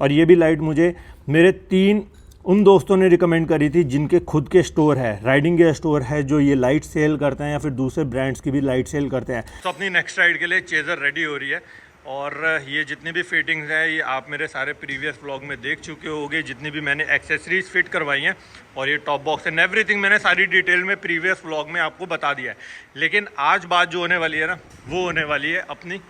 और ये भी लाइट मुझे मेरे 3 उन दोस्तों ने रिकमेंड करी थी जिनके खुद के स्टोर है, राइडिंग गियर स्टोर है, जो ये लाइट सेल करते हैं या फिर दूसरे ब्रांड्स की भी लाइट सेल करते हैं। तो अपनी नेक्स्ट राइड के लिए चेज़र रेडी हो रही है और ये जितनी भी फिटिंग्स हैं ये आप मेरे सारे प्रीवियस व्लॉग में देख चुके होंगे, जितनी भी मैंने एक्सेसरीज फिट करवाई हैं और ये टॉप बॉक्स एंड एवरीथिंग मैंने सारी डिटेल में प्रीवियस व्लॉग में आपको बता दिया है। लेकिन आज बात जो होने वाली है ना, वो होने वाली है अपनी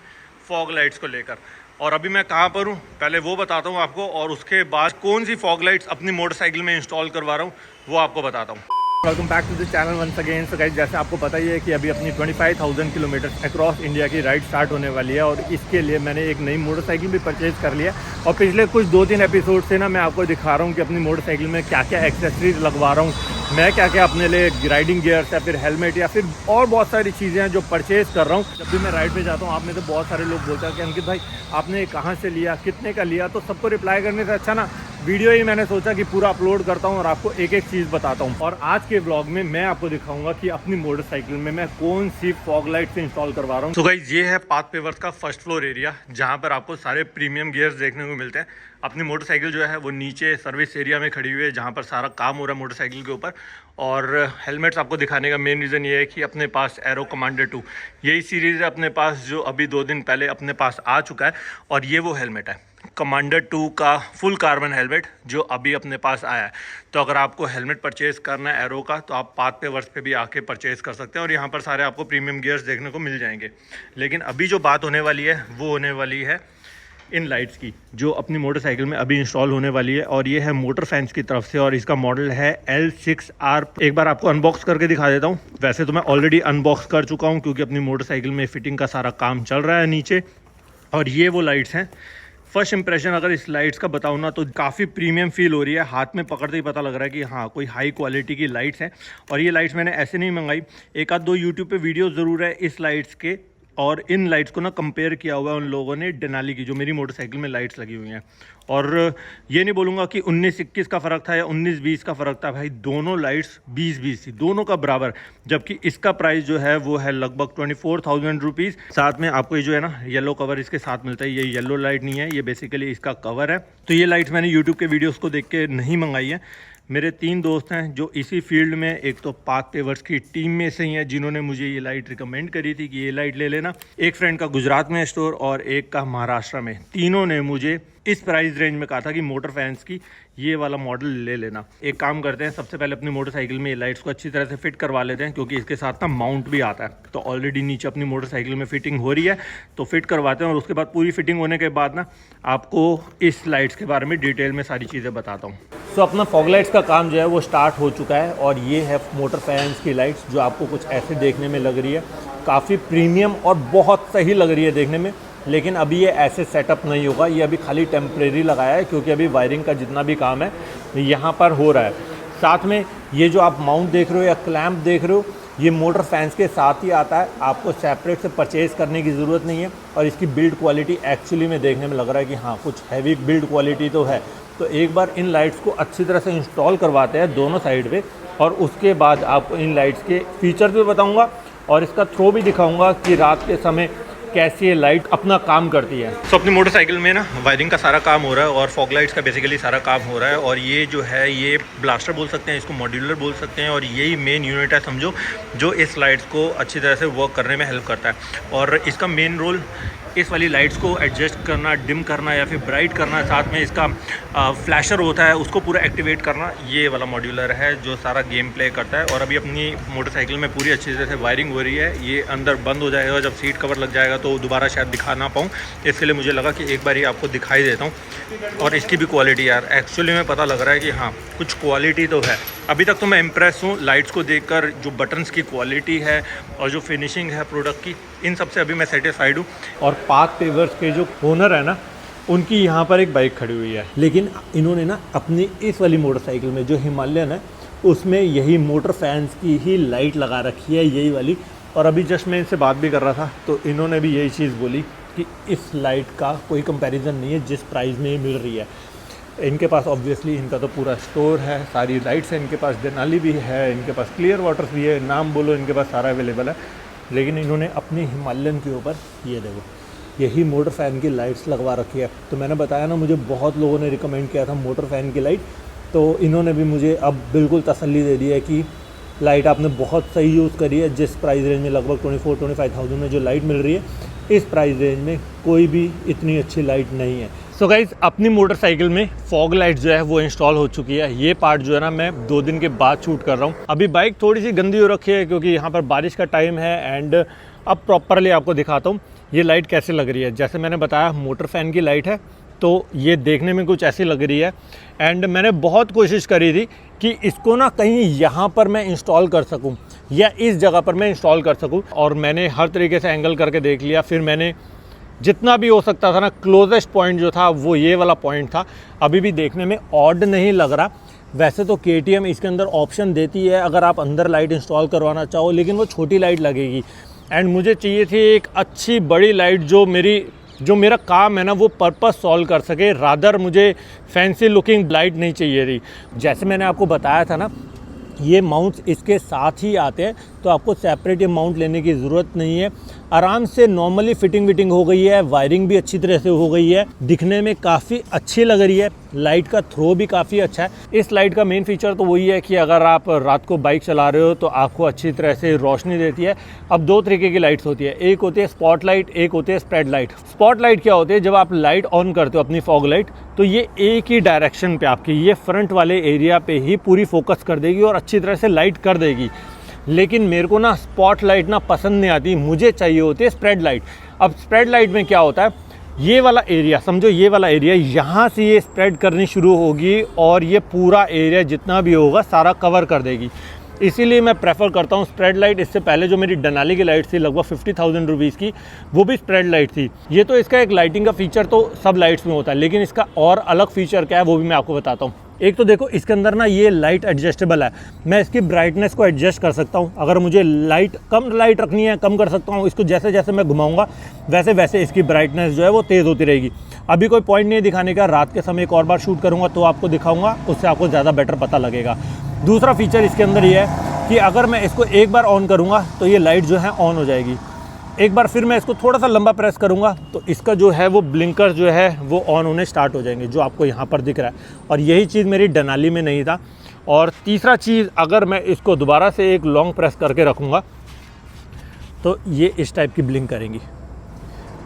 फॉग लाइट्स को लेकर। और अभी मैं कहाँ पर हूँ पहले वो बताता हूँ आपको, और उसके बाद कौन सी फॉग लाइट्स अपनी मोटरसाइकिल में इंस्टॉल करवा रहा हूँ वो आपको बताता हूँ। Welcome back to the channel once again. So guys, जैसे आपको पता ही है कि अभी अपनी 25,000 किलोमीटर अक्रॉस इंडिया की राइड स्टार्ट होने वाली है और इसके लिए मैंने एक नई मोटरसाइकिल भी परचेज़ कर लिया। और पिछले कुछ 2-3 एपिसोड से ना मैं आपको दिखा रहा हूँ कि अपनी मोटरसाइकिल में क्या क्या एक्सेसरीज लगवा रहा हूँ, मैं क्या क्या अपने लिए राइडिंग गियर्स या फिर हेलमेट या फिर और बहुत सारी चीज़ें हैं जो परचेज़ कर रहा हूँ। जब भी मैं राइड पे जाता हूँ आप में से बहुत सारे लोग बोलते हैं कि अंकित भाई आपने कहाँ से लिया, कितने का लिया, तो सबको रिप्लाई करने से अच्छा ना वीडियो ही मैंने सोचा कि पूरा अपलोड करता हूँ और आपको एक एक चीज़ बताता हूँ। और आज के व्लॉग में मैं आपको दिखाऊंगा कि अपनी मोटरसाइकिल में मैं कौन सी फॉग लाइट्स इंस्टॉल करवा रहा हूँ। तो गाइस, ये है पाथ पेवर्स का फर्स्ट फ्लोर एरिया जहाँ पर आपको सारे प्रीमियम गियर्स देखने को मिलते हैं। अपनी मोटरसाइकिल जो है वो नीचे सर्विस एरिया में खड़ी हुई है जहाँ पर सारा काम हो रहा है मोटरसाइकिल के ऊपर। और हेलमेट्स आपको दिखाने का मेन रीज़न ये है कि अपने पास एरो कमांडर 2 यही सीरीज़ है अपने पास, जो अभी 2 दिन पहले अपने पास आ चुका है। और ये वो हेलमेट है कमांडर 2 का फुल कार्बन हेलमेट जो अभी अपने पास आया है। तो अगर आपको हेलमेट परचेज़ करना है एरो का तो आप पाथ पेवर्स पे भी आके परचेज़ कर सकते हैं और यहाँ पर सारे आपको प्रीमियम गियर्स देखने को मिल जाएंगे। लेकिन अभी जो बात होने वाली है वो होने वाली है इन लाइट्स की, जो अपनी मोटरसाइकिल में अभी इंस्टॉल होने वाली है। और ये है मोटर फैंस की तरफ से और इसका मॉडल है L6R। एक बार आपको अनबॉक्स करके दिखा देता हूँ। वैसे तो मैं ऑलरेडी अनबॉक्स कर चुका हूँ क्योंकि अपनी मोटरसाइकिल में फिटिंग का सारा काम चल रहा है नीचे। और ये वो लाइट्स हैं। फर्स्ट इंप्रेशन अगर इस लाइट्स का बताऊँ ना तो काफ़ी प्रीमियम फील हो रही है, हाथ में पकड़ते ही पता लग रहा है कि हाँ कोई हाई क्वालिटी की लाइट्स हैं। और ये लाइट्स मैंने ऐसे नहीं मंगाई, एक आध 2 यूट्यूब पे वीडियो ज़रूर है इस लाइट्स के, और इन लाइट्स को ना कंपेयर किया हुआ है उन लोगों ने डेनाली की, जो मेरी मोटरसाइकिल में लाइट्स लगी हुई हैं। और ये नहीं बोलूँगा कि 19-21 का फ़र्क था या 19-20 का फ़र्क था, भाई दोनों लाइट्स 20-20 थी, दोनों का बराबर। जबकि इसका प्राइस जो है वो है लगभग 24,000 रुपीज़। साथ में आपको ये जो है ना येलो कवर इसके साथ मिलता है। ये येलो लाइट नहीं है, ये बेसिकली इसका कवर है। तो ये लाइट्स मैंने यूट्यूब के वीडियोज़ को देख के नहीं मंगाई है। मेरे 3 दोस्त हैं जो इसी फील्ड में, एक तो पाथ पेवर्स की टीम में से ही हैं जिन्होंने मुझे ये लाइट रिकमेंड करी थी कि ये लाइट ले लेना। एक फ्रेंड का गुजरात में स्टोर और एक का महाराष्ट्र में। तीनों ने मुझे इस प्राइस रेंज में कहा था कि मोटर फैंस की ये वाला मॉडल ले लेना। एक काम करते हैं, सबसे पहले अपनी मोटरसाइकिल में ये लाइट्स को अच्छी तरह से फिट करवा लेते हैं क्योंकि इसके साथ ना माउंट भी आता है। तो ऑलरेडी नीचे अपनी मोटरसाइकिल में फिटिंग हो रही है तो फिट करवाते हैं और उसके बाद पूरी फिटिंग होने के बाद ना आपको इस लाइट्स के बारे में डिटेल में सारी चीज़ें बताता हूँ। तो अपना फॉग लाइट्स का काम जो है वो स्टार्ट हो चुका है और ये है मोटर फैंस की लाइट्स जो आपको कुछ ऐसे देखने में लग रही है, काफ़ी प्रीमियम और बहुत सही लग रही है देखने में। लेकिन अभी ये ऐसे सेटअप नहीं होगा, ये अभी खाली टेम्परेरी लगाया है क्योंकि अभी वायरिंग का जितना भी काम है यहाँ पर हो रहा है। साथ में ये जो आप माउंट देख रहे हो या क्लैंप देख रहे हो, ये मोटर फैंस के साथ ही आता है, आपको सेपरेट से परचेज़ करने की ज़रूरत नहीं है। और इसकी बिल्ड क्वालिटी एक्चुअली में देखने में लग रहा है कि हाँ कुछ हैवी बिल्ड क्वालिटी तो है। तो एक बार इन लाइट्स को अच्छी तरह से इंस्टॉल करवाते हैं दोनों साइड पे और उसके बाद आपको इन लाइट्स के फीचर्स भी बताऊंगा और इसका थ्रो भी दिखाऊंगा कि रात के समय कैसे ये लाइट अपना काम करती है। तो अपनी मोटरसाइकिल में ना वायरिंग का सारा काम हो रहा है और फॉग लाइट्स का बेसिकली सारा काम हो रहा है। और ये जो है ये ब्लास्टर बोल सकते हैं, इसको मॉड्यूलर बोल सकते हैं। और यही मेन यूनिट है समझो जो इस लाइट्स को अच्छी तरह से वर्क करने में हेल्प करता है। और इसका मेन रोल इस वाली लाइट्स को एडजस्ट करना, डिम करना या फिर ब्राइट करना, साथ में इसका फ्लैशर होता है उसको पूरा एक्टिवेट करना, ये वाला मॉड्यूलर है जो सारा गेम प्ले करता है। और अभी अपनी मोटरसाइकिल में पूरी अच्छी तरह से वायरिंग हो रही है। ये अंदर बंद हो जाएगा जब सीट कवर लग जाएगा तो दोबारा शायद दिखा ना पाऊँ, इसके लिए मुझे लगा कि एक बार ही आपको दिखाई देता हूँ। और इसकी भी क्वालिटी यार एक्चुअली में पता लग रहा है कि हाँ कुछ क्वालिटी तो है। अभी तक तो मैं इम्प्रेस हूँ लाइट्स को देखकर, जो बटन्स की क्वालिटी है और जो फिनिशिंग है प्रोडक्ट की, इन सब से अभी मैं सेटिस्फाइड हूँ। और पाथ पेवर्स के जो ओनर है ना, उनकी यहाँ पर एक बाइक खड़ी हुई है, लेकिन इन्होंने ना अपनी इस वाली मोटरसाइकिल में जो हिमालयन है उसमें यही मोटर फैंस की ही लाइट लगा रखी है, यही वाली। और अभी जस्ट मैं इनसे बात भी कर रहा था तो इन्होंने भी यही चीज़ बोली कि इस लाइट का कोई कंपैरिजन नहीं है जिस प्राइस में ये मिल रही है। इनके पास ऑब्वियसली इनका तो पूरा स्टोर है, सारी लाइट्स हैं, इनके पास डेनाली भी है, इनके पास क्लियर वाटर्स भी है, नाम बोलो इनके पास सारा अवेलेबल है। लेकिन इन्होंने अपनी हिमालयन के ऊपर ये देखो यही मोटर फ़ैन की लाइट्स लगवा रखी है। तो मैंने बताया ना, मुझे बहुत लोगों ने रिकमेंड किया था मोटर फ़ैन की लाइट, तो इन्होंने भी मुझे अब बिल्कुल तसल्ली दे दी है कि लाइट आपने बहुत सही यूज़ करी है। जिस प्राइस रेंज में लगभग 24-25,000 में जो लाइट मिल रही है, इस प्राइस रेंज में कोई भी इतनी अच्छी लाइट नहीं है। सो गाइज़, अपनी मोटरसाइकिल में फॉग लाइट जो है वो इंस्टॉल हो चुकी है। ये पार्ट जो है ना मैं 2 दिन के बाद शूट कर रहा हूँ। अभी बाइक थोड़ी सी गंदी हो रखी है क्योंकि यहाँ पर बारिश का टाइम है। एंड अब प्रॉपरली आपको दिखाता हूँ ये लाइट कैसे लग रही है। जैसे मैंने बताया, मोटर फ़ैन की लाइट है, तो ये देखने में कुछ ऐसी लग रही है। एंड मैंने बहुत कोशिश करी थी कि इसको ना कहीं यहाँ पर मैं इंस्टॉल कर सकूँ या इस जगह पर मैं इंस्टॉल कर सकूँ, और मैंने हर तरीके से एंगल करके देख लिया। फिर मैंने जितना भी हो सकता था ना, क्लोजेस्ट पॉइंट जो था वो ये वाला पॉइंट था। अभी भी देखने में ऑड नहीं लग रहा। वैसे तो KTM इसके अंदर ऑप्शन देती है अगर आप अंदर लाइट इंस्टॉल करवाना चाहो, लेकिन वो छोटी लाइट लगेगी। एंड मुझे चाहिए थी एक अच्छी बड़ी लाइट जो मेरा काम है ना वो पर्पस सॉल्व कर सके। रादर मुझे फैंसी लुकिंग लाइट नहीं चाहिए थी। जैसे मैंने आपको बताया था ना, ये माउंट्स इसके साथ ही आते हैं, तो आपको सेपरेट ये माउंट लेने की ज़रूरत नहीं है। आराम से नॉर्मली फिटिंग हो गई है, वायरिंग भी अच्छी तरह से हो गई है, दिखने में काफ़ी अच्छी लग रही है। लाइट का थ्रो भी काफ़ी अच्छा है। इस लाइट का मेन फीचर तो वही है कि अगर आप रात को बाइक चला रहे हो तो आपको अच्छी तरह से रोशनी देती है। अब 2 तरीके की लाइट्स होती है, एक होती है स्पॉट लाइट, एक होती है स्प्रेड लाइट। स्पॉट लाइट क्या होती है, जब आप लाइट ऑन करते हो अपनी फॉग लाइट, तो ये एक ही डायरेक्शन पे आपकी ये फ्रंट वाले एरिया पे ही पूरी फोकस कर देगी और अच्छी तरह से लाइट कर देगी। लेकिन मेरे को ना स्पॉट लाइट ना पसंद नहीं आती, मुझे चाहिए होती है स्प्रेड लाइट। अब स्प्रेड लाइट में क्या होता है, ये वाला एरिया समझो, ये वाला एरिया यहाँ से ये स्प्रेड करनी शुरू होगी और ये पूरा एरिया जितना भी होगा सारा कवर कर देगी। इसीलिए मैं प्रेफर करता हूँ स्प्रेड लाइट। इससे पहले जो मेरी डेनाली की लाइट थी लगभग 50,000 रुपीज़ की, वो भी स्प्रेड लाइट थी। ये तो इसका एक लाइटिंग का फीचर तो सब लाइट्स में होता है, लेकिन इसका और अलग फीचर क्या है वो भी मैं आपको बताता हूँ। एक तो देखो, इसके अंदर ना ये लाइट एडजस्टेबल है। मैं इसकी ब्राइटनेस को एडजस्ट कर सकता हूँ। अगर मुझे कम लाइट रखनी है, कम कर सकता हूँ। इसको जैसे जैसे मैं घुमाऊँगा वैसे वैसे इसकी ब्राइटनेस जो है वो तेज़ होती रहेगी। अभी कोई पॉइंट नहीं दिखाने का, रात के समय एक और बार शूट करूँगा तो आपको दिखाऊँगा, उससे आपको ज़्यादा बेटर पता लगेगा। दूसरा फीचर इसके अंदर ये है कि अगर मैं इसको एक बार ऑन करूँगा तो ये लाइट जो है ऑन हो जाएगी। एक बार फिर मैं इसको थोड़ा सा लंबा प्रेस करूँगा तो इसका जो है वो ब्लिंकर जो है वो ऑन होने स्टार्ट हो जाएंगे, जो आपको यहाँ पर दिख रहा है। और यही चीज़ मेरी डेनाली में नहीं था। और तीसरा चीज़, अगर मैं इसको दोबारा से एक लॉन्ग प्रेस करके रखूँगा तो ये इस टाइप की ब्लिंक करेंगी,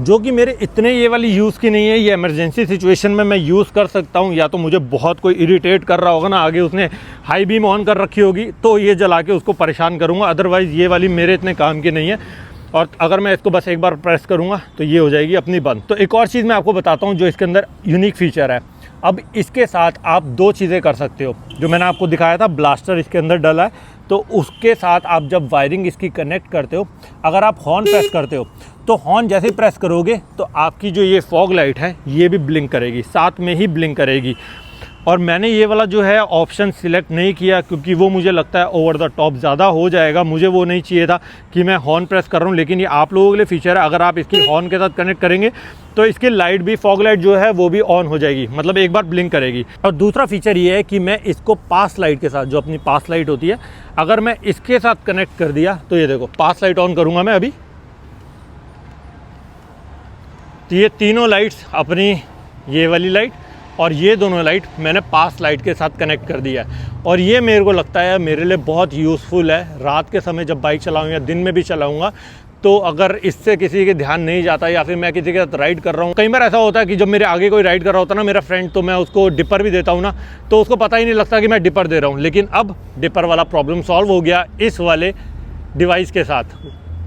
जो कि मेरे इतने ये वाली यूज़ की नहीं है। ये इमरजेंसी सिचुएशन में मैं यूज़ कर सकता हूँ, या तो मुझे बहुत कोई इरिटेट कर रहा होगा ना, आगे उसने हाई बीम ऑन कर रखी होगी तो ये जला के उसको परेशान करूँगा। अदरवाइज़ ये वाली मेरे इतने काम की नहीं है। और अगर मैं इसको बस एक बार प्रेस करूँगा तो ये हो जाएगी अपनी बंद। तो एक और चीज़ मैं आपको बताता हूँ जो इसके अंदर यूनिक फीचर है। अब इसके साथ आप 2 चीज़ें कर सकते हो। जो मैंने आपको दिखाया था, ब्लास्टर इसके अंदर डला है, तो उसके साथ आप जब वायरिंग इसकी कनेक्ट करते हो, अगर आप हॉर्न प्रेस करते हो तो हॉर्न जैसे ही प्रेस करोगे तो आपकी जो ये फॉग लाइट है ये भी ब्लिंक करेगी, साथ में ही ब्लिंक करेगी। और मैंने ये वाला जो है ऑप्शन सिलेक्ट नहीं किया क्योंकि वो मुझे लगता है ओवर द टॉप ज़्यादा हो जाएगा। मुझे वो नहीं चाहिए था कि मैं हॉर्न प्रेस कर रहा हूँ, लेकिन ये आप लोगों के लिए फीचर है। अगर आप इसकी हॉर्न के साथ कनेक्ट करेंगे तो इसकी लाइट भी, फॉग लाइट जो है वो भी ऑन हो जाएगी, मतलब एक बार ब्लिंक करेगी। और दूसरा फीचर ये है कि मैं इसको पास लाइट के साथ, जो अपनी पास लाइट होती है, अगर मैं इसके साथ कनेक्ट कर दिया तो ये देखो पास लाइट ऑन करूँगा मैं अभी, तो ये तीनों लाइट्स, अपनी ये वाली लाइट और ये दोनों लाइट मैंने पास लाइट के साथ कनेक्ट कर दिया है। और ये मेरे को लगता है मेरे लिए बहुत यूज़फुल है। रात के समय जब बाइक चलाऊँ या दिन में भी चलाऊँगा तो अगर इससे किसी के ध्यान नहीं जाता या फिर मैं किसी के साथ राइड कर रहा हूँ, कई बार ऐसा होता है कि जब मेरे आगे कोई राइड कर रहा होता है ना मेरा फ्रेंड, तो मैं उसको डिपर भी देता हूँ ना, तो उसको पता ही नहीं लगता कि मैं डिपर दे रहा हूँ। लेकिन अब डिपर वाला प्रॉब्लम सॉल्व हो गया इस वाले डिवाइस के साथ।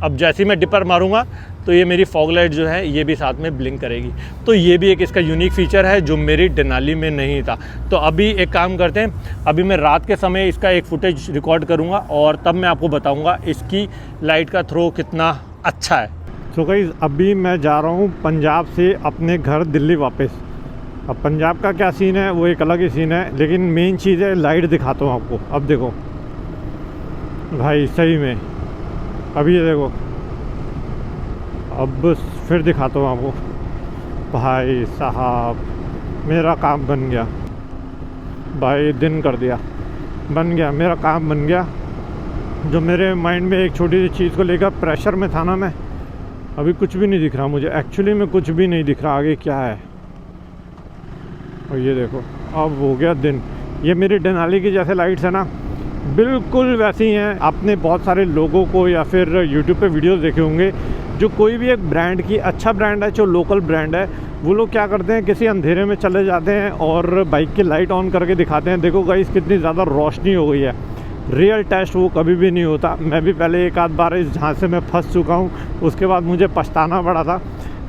अब जैसे ही मैं डिपर मारूंगा तो ये मेरी फॉग लाइट जो है ये भी साथ में ब्लिंक करेगी। तो ये भी एक इसका यूनिक फीचर है जो मेरी डेनाली में नहीं था। तो अभी एक काम करते हैं, अभी मैं रात के समय इसका एक फुटेज रिकॉर्ड करूंगा और तब मैं आपको बताऊंगा इसकी लाइट का थ्रो कितना अच्छा है। तो गाइस, अभी मैं जा रहा हूँ पंजाब से अपने घर दिल्ली वापस। अब पंजाब का क्या सीन है वो एक अलग ही सीन है, लेकिन मेन चीज़ है लाइट दिखाता हूँ आपको। अब देखो भाई, सही में अभी ये देखो, अब फिर दिखाता हूँ आपको। भाई साहब, मेरा काम बन गया भाई, दिन कर दिया, बन गया, मेरा काम बन गया। जो मेरे माइंड में एक छोटी सी चीज़ को लेकर प्रेशर में था ना मैं, अभी कुछ भी नहीं दिख रहा मुझे, एक्चुअली में कुछ भी नहीं दिख रहा आगे क्या है। और ये देखो अब हो गया दिन। ये मेरी डेनाली की जैसे लाइट्स है ना, बिल्कुल वैसी हैं। आपने बहुत सारे लोगों को या फिर यूट्यूब पे वीडियोस देखे होंगे, जो कोई भी एक ब्रांड की, अच्छा ब्रांड है, जो लोकल ब्रांड है, वो लोग क्या करते हैं, किसी अंधेरे में चले जाते हैं और बाइक की लाइट ऑन करके दिखाते हैं, देखो गाइस कितनी ज़्यादा रोशनी हो गई है। रियल टेस्ट वो कभी भी नहीं होता। मैं भी पहले एक आध बार इस झांसे में फंस चुका हूँ, उसके बाद मुझे पछताना पड़ा था।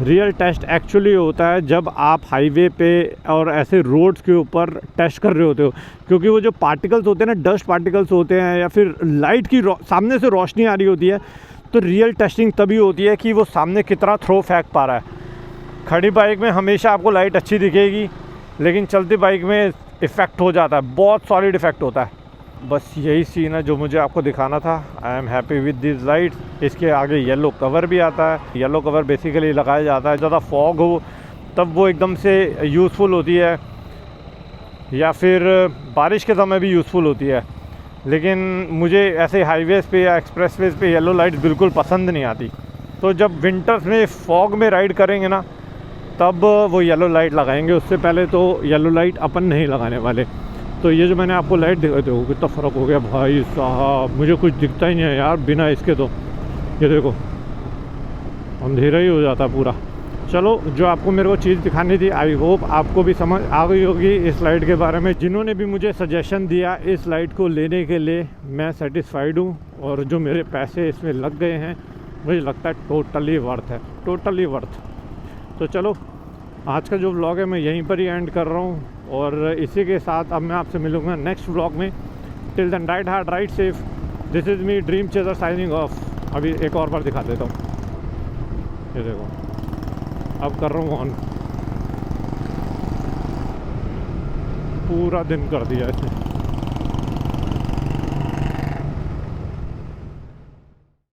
रियल टेस्ट एक्चुअली होता है जब आप हाईवे पे और ऐसे रोड्स के ऊपर टेस्ट कर रहे होते हो, क्योंकि वो जो पार्टिकल्स होते हैं ना, डस्ट पार्टिकल्स होते हैं या फिर लाइट की सामने से रोशनी आ रही होती है, तो रियल टेस्टिंग तभी होती है कि वो सामने कितना थ्रो फेंक पा रहा है। खड़ी बाइक में हमेशा आपको लाइट अच्छी दिखेगी, लेकिन चलती बाइक में इफ़ेक्ट हो जाता है, बहुत सॉलिड इफ़ेक्ट होता है। बस यही सीन है जो मुझे आपको दिखाना था। I am happy with this lights. इसके आगे येलो कवर भी आता है। येलो कवर बेसिकली लगाया जाता है ज़्यादा फॉग हो तब वो एकदम से यूज़फुल होती है, या फिर बारिश के समय भी यूज़फुल होती है। लेकिन मुझे ऐसे हाईवेज़ पे या एक्सप्रेसवेज़ पे येलो लाइट्स बिल्कुल पसंद नहीं आती। तो जब विंटर्स में फॉग में राइड करेंगे ना, तब वो येलो लाइट लगाएंगे, उससे पहले तो येलो लाइट अपन नहीं लगाने वाले। तो ये जो मैंने आपको लाइट दिखाई, देखो कितना फ़र्क हो गया भाई साहब, मुझे कुछ दिखता ही नहीं है यार बिना इसके। तो ये देखो अंधेरा ही हो जाता पूरा। चलो, जो आपको मेरे को चीज़ दिखानी थी, आई होप आपको भी समझ आ गई होगी इस लाइट के बारे में। जिन्होंने भी मुझे सजेशन दिया इस लाइट को लेने के लिए, मैं सेटिस्फाइड हूँ, और जो मेरे पैसे इसमें लग गए हैं मुझे लगता है टोटली वर्थ है, टोटली वर्थ। तो चलो, आज का जो व्लॉग है मैं यहीं पर ही एंड कर रहा हूँ, और इसी के साथ अब मैं आपसे मिलूँगा नेक्स्ट व्लॉग में। Till then ride hard, ride safe. This is me dream chaser signing off. अभी एक और बार दिखा देता हूँ, ये देखो अब कर रहा हूँ ऑन। पूरा दिन कर दिया इसने।